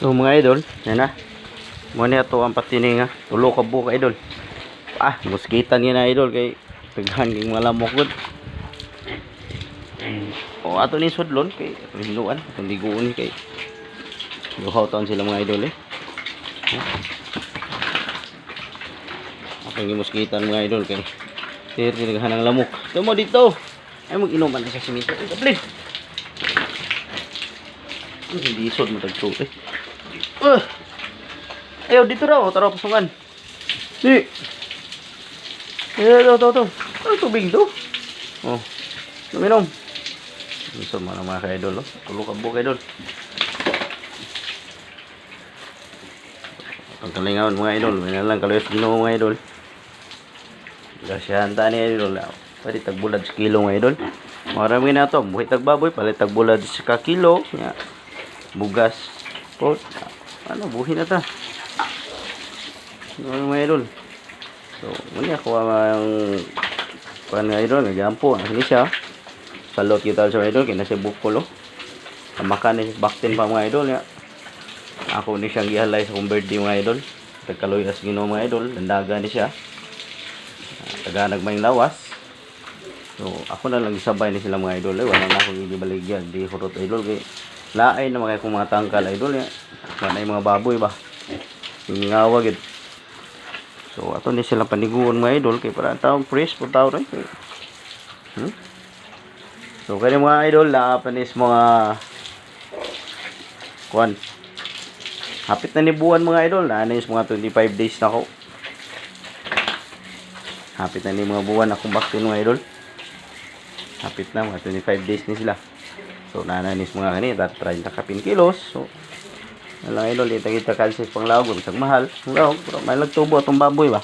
So mga idol, yan na. Muna ito ang patining ha. Tulo ka buka idol. Muskitan yan na idol kay taghan kay mga lamok gud. O ato ni sudlon kay hinduan, atong diguon kay duhaw taon sila mga idol eh. Atong muskitan mga idol kay taghan ang lamok. Tumo dito. Ay mag-inuman na sa simento. Please. Hindi isod mo tagto eh. Ayaw dito raw, tara pasungan. Di. Ayaw, to. Tubig do. Oh. Luminom. Gusto mo na mga ka-idol, oh. Tulo ka buka idol. Ang kalingawan mga idol, may nalang kaluyos ginawa mga idol. Gasyahan ta ni idol. Pwede tagbulad sa kilo mga idol. Marami na to, buhay tagbaboy, palit tagbulad sa kilo. Ya. Bugas. Po. Buhay na ta. Mga idol. So, muna ako ang mga idol, nag-ampo. Ano siya? Salot kita sa idol, kaya nasa bukolo. Kamakan ni baktin pa mga idol. Ya. Ako ni siyang gihalay sa kong birthday mga idol. Tagkaloy as ginawa mga idol. Landaga ni siya. Taganag may lawas. So, ako na lang isabay ni sila mga idol. Wala na akong ibaligyan. Di hurot idol. Kaya laay na mga kong mga tangkal idol. Ya. Wala yung mga baboy ba. Yung ngawag. So, ato ni sila paniguon mga idol. Kaya para taong fresh po tao rin. So, kaya mga idol. Panis mga kuwan. Hapit na ni buwan mga idol. Nanis mga 25 days na ako. Hapit na ni mga buwan akong baktin mga idol. Hapit na mga 25 days ni sila. So, nananis mga kanita. 30 kapin kilos. So, nalang idol. Kita kalsis pang lawag. Bisag mahal. Ang lawag. Pero may nagtubo atong baboy ba.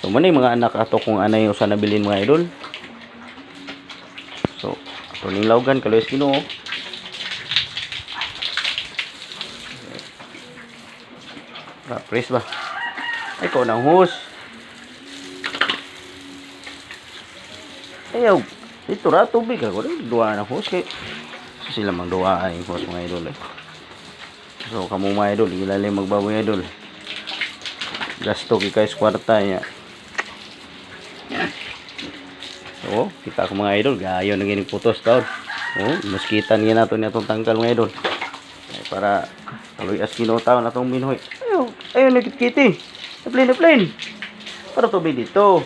So, muna yung mga anak ato kung anay usa nabilin mga idol. So, ito ning lawagan. Kaloy Ginoo. Press ba? Ay, ikaw ng hose. Ayaw. Ito ra, tubig ako rin. Dua na hose. Kaya sila magduwa ay hose mga idol. Eh. So, kamu mga idol. Ilalim magbaboy idol. Gasto kikay kwarta niya. So, kita ko mga idol. Gayo na ginig putos taon. Muskitan nga nato niya itong tangkal mga idol. Ay, para taloy as kinutaw na itong minuhoy. Ayaw nagkit-kiti. Na-plain. Para tubig dito.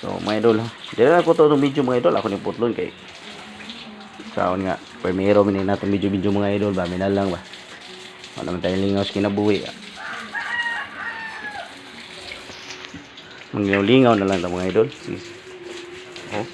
So, mga idol. Hindi na ako itong video mga idol. Ako ni putlon kay saon nga. Primero minin natin video mga idol ba. Minal lang ba. Wala naman tayong lingaw sa kinabuhi. Lingaw na lang ito mga idol. Oh.